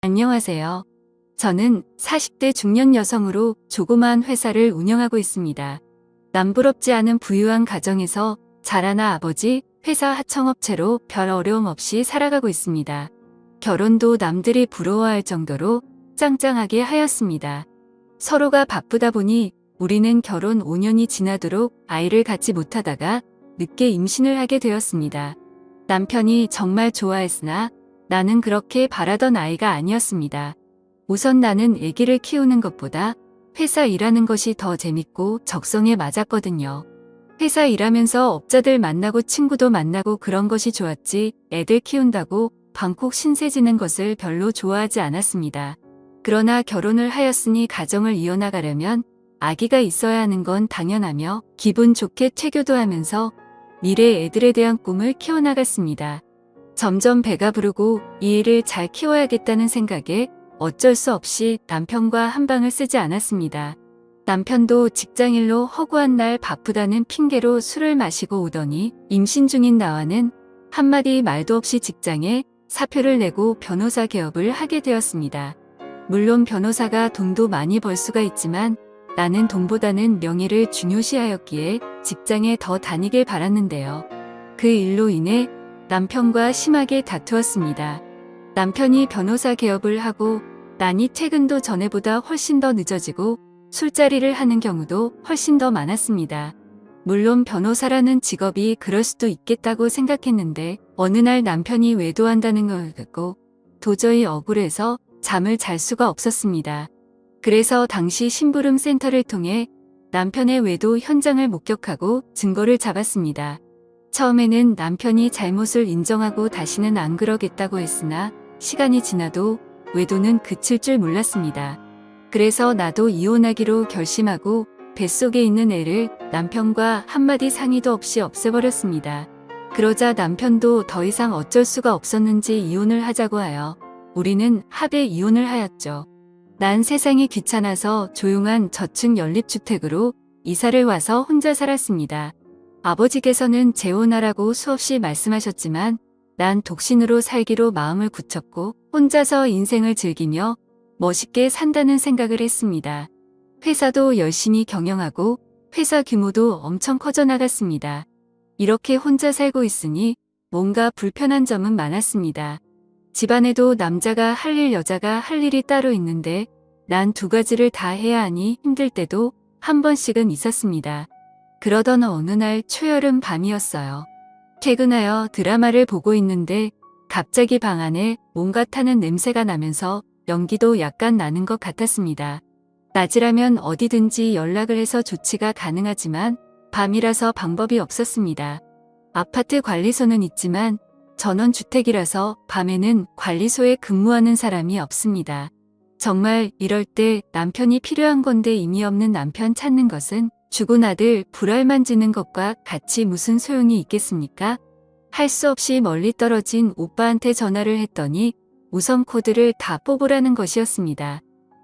안녕하세요. 저는 40대 중년 여성으로 조그마한 회사를 운영하고 있습니다. 남부럽지 않은 부유한 가정에서 자란 아버지, 회사 하청업체로 별 어려움 없이 살아가고 있습니다. 결혼도 남들이 부러워할 정도로 짱짱하게 하였습니다. 서로가 바쁘다 보니 우리는 결혼 5년이 지나도록 아이를 갖지 못하다가 늦게 임신을 하게 되었습니다. 남편이 정말 좋아했으나 나는 그렇게 바라던 아이가 아니었습니다. 우선 나는 아기를 키우는 것보다 회사 일하는 것이 더 재밌고 적성에 맞았거든요. 회사 일하면서 업자들 만나고 친구도 만나고 그런 것이 좋았지 애들 키운다고 방콕 신세 지는 것을 별로 좋아하지 않았습니다. 그러나 결혼을 하였으니 가정을 이어나가려면 아기가 있어야 하는 건 당연하며 기분 좋게 체교도 하면서 미래 애들에 대한 꿈을 키워나갔습니다. 점점 배가 부르고 이 일을 잘 키워야겠다는 생각에 어쩔 수 없이 남편과 한방을 쓰지 않았습니다. 남편도 직장일로 허구한 날 바쁘다는 핑계로 술을 마시고 오더니 임신 중인 나와는 한마디 말도 없이 직장에 사표를 내고 변호사 개업을 하게 되었습니다. 물론 변호사가 돈도 많이 벌 수가 있지만 나는 돈보다는 명예를 중요시하였기에 직장에 더 다니길 바랐는데요. 그 일로 인해 남편과 심하게 다투었습니다. 남편이 변호사 개업을 하고 나니 퇴근도 전에보다 훨씬 더 늦어지고 술자리를 하는 경우도 훨씬 더 많았습니다. 물론 변호사라는 직업이 그럴 수도 있겠다고 생각했는데 어느 날 남편이 외도한다는 걸 듣고 도저히 억울해서 잠을 잘 수가 없었습니다. 그래서 당시 심부름 센터를 통해 남편의 외도 현장을 목격하고 증거를 잡았습니다. 처음에는 남편이 잘못을 인정하고 다시는 안 그러겠다고 했으나 시간이 지나도 외도는 그칠 줄 몰랐습니다. 그래서 나도 이혼하기로 결심하고 뱃속에 있는 애를 남편과 한마디 상의도 없이 없애버렸습니다. 그러자 남편도 더 이상 어쩔 수가 없었는지 이혼을 하자고 하여 우리는 합의 이혼을 하였죠. 난 세상이 귀찮아서 조용한 저층 연립주택으로 이사를 와서 혼자 살았습니다. 아버지께서는 재혼하라고 수없이 말씀하셨지만 난 독신으로 살기로 마음을 굳혔고 혼자서 인생을 즐기며 멋있게 산다는 생각을 했습니다. 회사도 열심히 경영하고 회사 규모도 엄청 커져나갔습니다. 이렇게 혼자 살고 있으니 뭔가 불편한 점은 많았습니다. 집안에도 남자가 할 일, 여자가 할 일이 따로 있는데 난 두 가지를 다 해야 하니 힘들 때도 한 번씩은 있었습니다. 그러던 어느 날 초여름 밤이었어요. 퇴근하여 드라마를 보고 있는데 갑자기 방 안에 뭔가 타는 냄새가 나면서 연기도 약간 나는 것 같았습니다. 낮이라면 어디든지 연락을 해서 조치가 가능하지만 밤이라서 방법이 없었습니다. 아파트 관리소는 있지만 전원주택이라서 밤에는 관리소에 근무하는 사람이 없습니다. 정말 이럴 때 남편이 필요한 건데 의미 없는 남편 찾는 것은 죽은 아들 불알만지는 것과 같이 무슨 소용이 있겠습니까? 할 수 없이 멀리 떨어진 오빠한테 전화를 했더니 우선 코드를 다 뽑으라는 것이었습니다.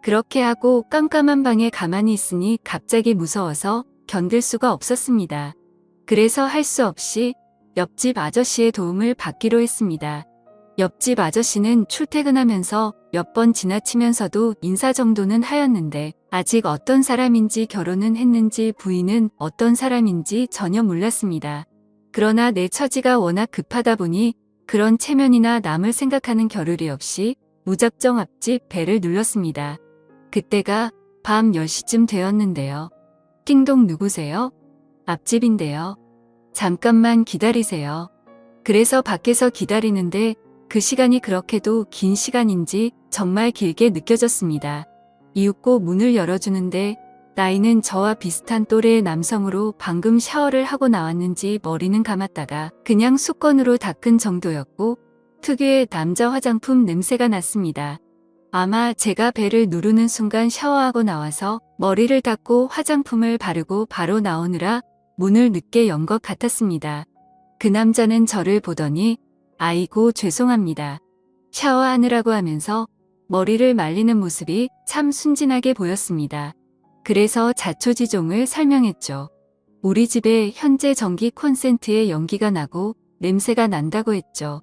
그렇게 하고 깜깜한 방에 가만히 있으니 갑자기 무서워서 견딜 수가 없었습니다. 그래서 할 수 없이 옆집 아저씨의 도움을 받기로 했습니다. 옆집 아저씨는 출퇴근하면서 몇 번 지나치면서도 인사 정도는 하였는데 아직 어떤 사람인지 결혼은 했는지 부인은 어떤 사람인지 전혀 몰랐습니다. 그러나 내 처지가 워낙 급하다 보니 그런 체면이나 남을 생각하는 겨를이 없이 무작정 앞집 벨을 눌렀습니다. 그때가 밤 10시쯤 되었는데요. 띵동 누구세요? 앞집인데요. 잠깐만 기다리세요. 그래서 밖에서 기다리는데 그 시간이 그렇게도 긴 시간인지 정말 길게 느껴졌습니다. 이윽고 문을 열어주는데 나이는 저와 비슷한 또래의 남성으로 방금 샤워를 하고 나왔는지 머리는 감았다가 그냥 수건으로 닦은 정도였고 특유의 남자 화장품 냄새가 났습니다. 아마 제가 벨을 누르는 순간 샤워하고 나와서 머리를 닦고 화장품을 바르고 바로 나오느라 문을 늦게 연 것 같았습니다. 그 남자는 저를 보더니 아이고 죄송합니다. 샤워하느라고 하면서 머리를 말리는 모습이 참 순진하게 보였습니다. 그래서 자초지종을 설명했죠. 우리 집에 현재 전기 콘센트에 연기가 나고 냄새가 난다고 했죠.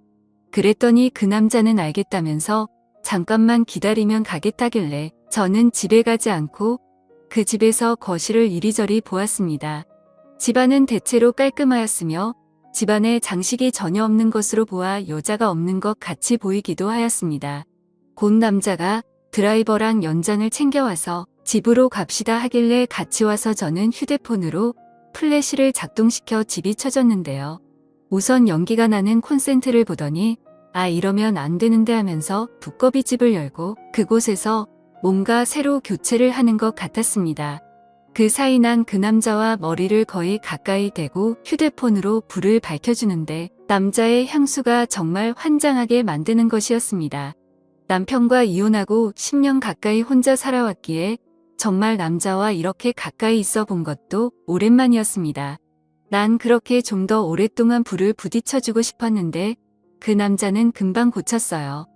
그랬더니 그 남자는 알겠다면서 잠깐만 기다리면 가겠다길래 저는 집에 가지 않고 그 집에서 거실을 이리저리 보았습니다. 집안은 대체로 깔끔하였으며 집안에 장식이 전혀 없는 것으로 보아 여자가 없는 것 같이 보이기도 하였습니다. 곧 남자가 드라이버랑 연장을 챙겨와서 집으로 갑시다 하길래 같이 와서 저는 휴대폰으로 플래시를 작동시켜 집이 켜졌는데요. 우선 연기가 나는 콘센트를 보더니 이러면 안 되는데 하면서 두꺼비 집을 열고 그곳에서 뭔가 새로 교체를 하는 것 같았습니다. 그 사이 난 그 남자와 머리를 거의 가까이 대고 휴대폰으로 불을 밝혀주는데 남자의 향수가 정말 환장하게 만드는 것이었습니다. 남편과 이혼하고 10년 가까이 혼자 살아왔기에 정말 남자와 이렇게 가까이 있어 본 것도 오랜만이었습니다. 난 그렇게 좀 더 오랫동안 불을 부딪혀주고 싶었는데 그 남자는 금방 고쳤어요.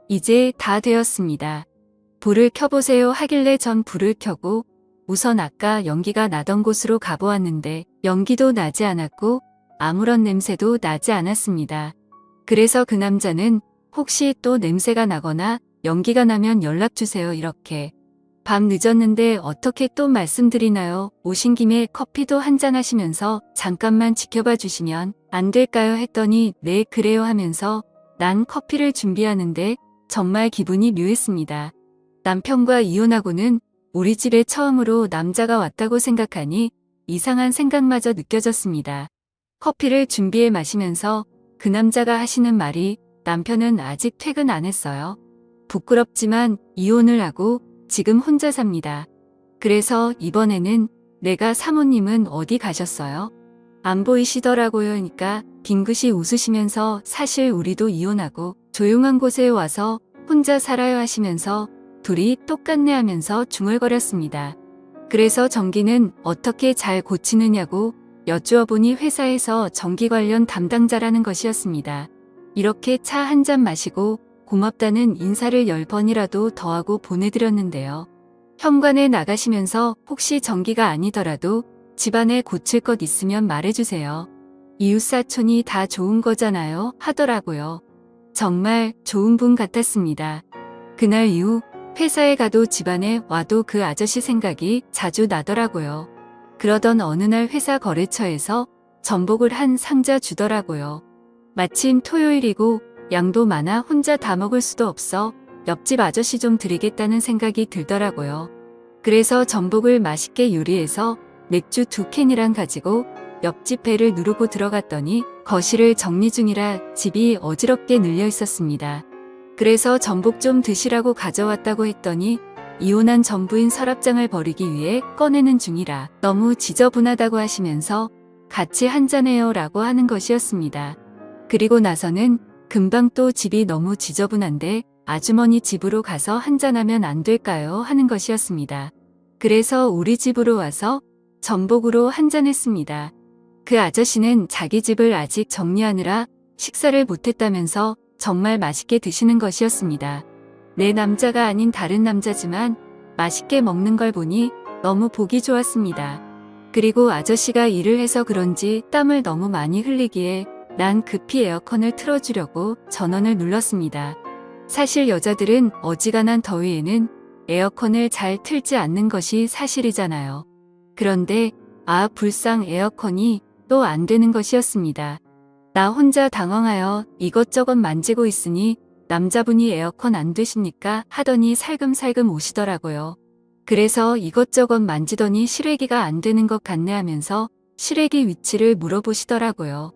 이제 다 되었습니다. 불을 켜보세요 하길래 전 불을 켜고 우선 아까 연기가 나던 곳으로 가보았는데 연기도 나지 않았고 아무런 냄새도 나지 않았습니다. 그래서 그 남자는 혹시 또 냄새가 나거나 연기가 나면 연락주세요 이렇게. 밤 늦었는데 어떻게 또 말씀드리나요? 오신 김에 커피도 한잔 하시면서 잠깐만 지켜봐 주시면 안 될까요? 했더니 네 그래요 하면서 난 커피를 준비하는데 정말 기분이 묘했습니다. 남편과 이혼하고는 우리 집에 처음으로 남자가 왔다고 생각하니 이상한 생각마저 느껴졌습니다. 커피를 준비해 마시면서 그 남자가 하시는 말이 남편은 아직 퇴근 안 했어요. 부끄럽지만 이혼을 하고 지금 혼자 삽니다. 그래서 이번에는 내가 사모님은 어디 가셨어요? 안 보이시더라고요. 그러니까 빙긋이 웃으시면서 사실 우리도 이혼하고 조용한 곳에 와서 혼자 살아요 하시면서 둘이 똑같네 하면서 중얼거렸습니다. 그래서 전기는 어떻게 잘 고치느냐고 여쭈어 보니 회사에서 전기 관련 담당자라는 것이었습니다. 이렇게 차 한 잔 마시고 고맙다는 인사를 10번이라도 더 하고 보내드렸는데요. 현관에 나가시면서 혹시 전기가 아니더라도 집안에 고칠 것 있으면 말해주세요. 이웃사촌이 다 좋은 거잖아요 하더라고요. 정말 좋은 분 같았습니다. 그날 이후 회사에 가도 집안에 와도 그 아저씨 생각이 자주 나더라고요. 그러던 어느 날 회사 거래처에서 전복을 한 상자 주더라고요. 마침 토요일이고 양도 많아 혼자 다 먹을 수도 없어 옆집 아저씨 좀 드리겠다는 생각이 들더라고요. 그래서 전복을 맛있게 요리해서 맥주 2캔이랑 가지고 옆집 배를 누르고 들어갔더니 거실을 정리 중이라 집이 어지럽게 늘려 있었습니다. 그래서 전복 좀 드시라고 가져왔다고 했더니 이혼한 전부인 서랍장을 버리기 위해 꺼내는 중이라 너무 지저분하다고 하시면서 같이 한잔해요 라고 하는 것이었습니다. 그리고 나서는 금방 또 집이 너무 지저분한데 아주머니 집으로 가서 한잔하면 안 될까요? 하는 것이었습니다. 그래서 우리 집으로 와서 전복으로 한잔했습니다. 그 아저씨는 자기 집을 아직 정리하느라 식사를 못했다면서 정말 맛있게 드시는 것이었습니다. 내 남자가 아닌 다른 남자지만 맛있게 먹는 걸 보니 너무 보기 좋았습니다. 그리고 아저씨가 일을 해서 그런지 땀을 너무 많이 흘리기에 난 급히 에어컨을 틀어주려고 전원을 눌렀습니다. 사실 여자들은 어지간한 더위에는 에어컨을 잘 틀지 않는 것이 사실이잖아요. 그런데 불상 에어컨이 또 안 되는 것이었습니다. 나 혼자 당황하여 이것저것 만지고 있으니 남자분이 에어컨 안 되십니까? 하더니 살금살금 오시더라고요. 그래서 이것저것 만지더니 실외기가 안 되는 것 같네 하면서 실외기 위치를 물어보시더라고요.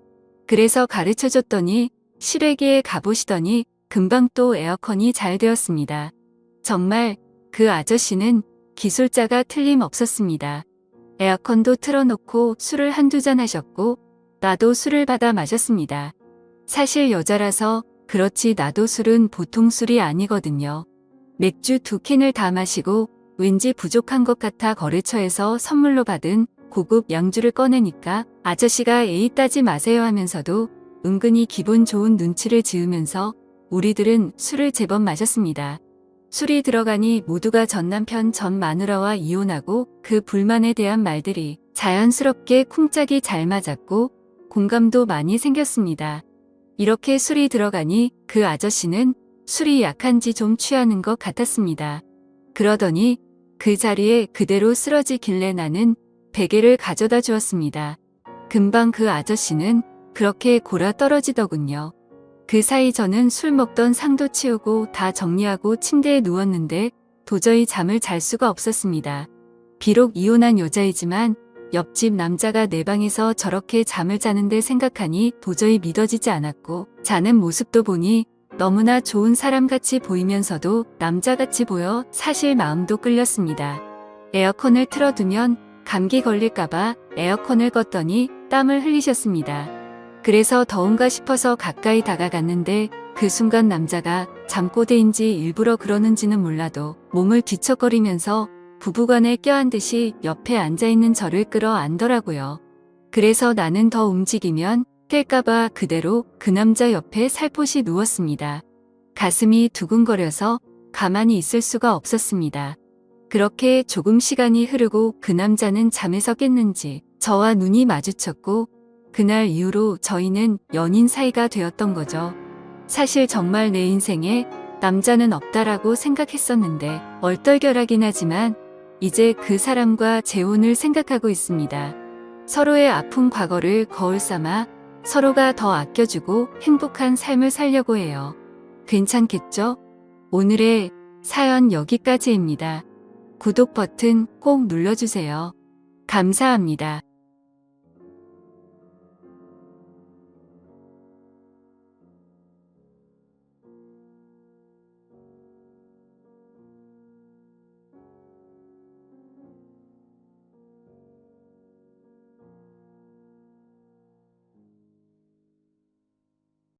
그래서 가르쳐줬더니 실외기에 가보시더니 금방 또 에어컨이 잘 되었습니다. 정말 그 아저씨는 기술자가 틀림없었습니다. 에어컨도 틀어놓고 술을 한두 잔 하셨고 나도 술을 받아 마셨습니다. 사실 여자라서 그렇지 나도 술은 보통 술이 아니거든요. 맥주 2캔을 다 마시고 왠지 부족한 것 같아 거래처에서 선물로 받은 고급 양주를 꺼내니까 아저씨가 에이 따지 마세요 하면서도 은근히 기분 좋은 눈치를 지으면서 우리들은 술을 제법 마셨습니다. 술이 들어가니 모두가 전 남편 전 마누라와 이혼하고 그 불만에 대한 말들이 자연스럽게 쿵짝이 잘 맞았고 공감도 많이 생겼습니다. 이렇게 술이 들어가니 그 아저씨는 술이 약한지 좀 취하는 것 같았습니다. 그러더니 그 자리에 그대로 쓰러지길래 나는 베개를 가져다 주었습니다. 금방 그 아저씨는 그렇게 골아 떨어지더군요. 그 사이 저는 술 먹던 상도 치우고 다 정리하고 침대에 누웠는데 도저히 잠을 잘 수가 없었습니다. 비록 이혼한 여자이지만 옆집 남자가 내 방에서 저렇게 잠을 자는데 생각하니 도저히 믿어지지 않았고, 자는 모습도 보니 너무나 좋은 사람같이 보이면서도 남자같이 보여 사실 마음도 끌렸습니다. 에어컨을 틀어두면 감기 걸릴까봐 에어컨을 껐더니 땀을 흘리셨습니다. 그래서 더운가 싶어서 가까이 다가갔는데 그 순간 남자가 잠꼬대인지 일부러 그러는지는 몰라도 몸을 뒤척거리면서 부부간에 껴안듯이 옆에 앉아있는 저를 끌어안더라고요. 그래서 나는 더 움직이면 깰까봐 그대로 그 남자 옆에 살포시 누웠습니다. 가슴이 두근거려서 가만히 있을 수가 없었습니다. 그렇게 조금 시간이 흐르고 그 남자는 잠에서 깼는지 저와 눈이 마주쳤고, 그날 이후로 저희는 연인 사이가 되었던 거죠. 사실 정말 내 인생에 남자는 없다라고 생각했었는데 얼떨결하긴 하지만 이제 그 사람과 재혼을 생각하고 있습니다. 서로의 아픈 과거를 거울 삼아 서로가 더 아껴주고 행복한 삶을 살려고 해요. 괜찮겠죠? 오늘의 사연 여기까지입니다. 구독 버튼 꼭 눌러주세요. 감사합니다.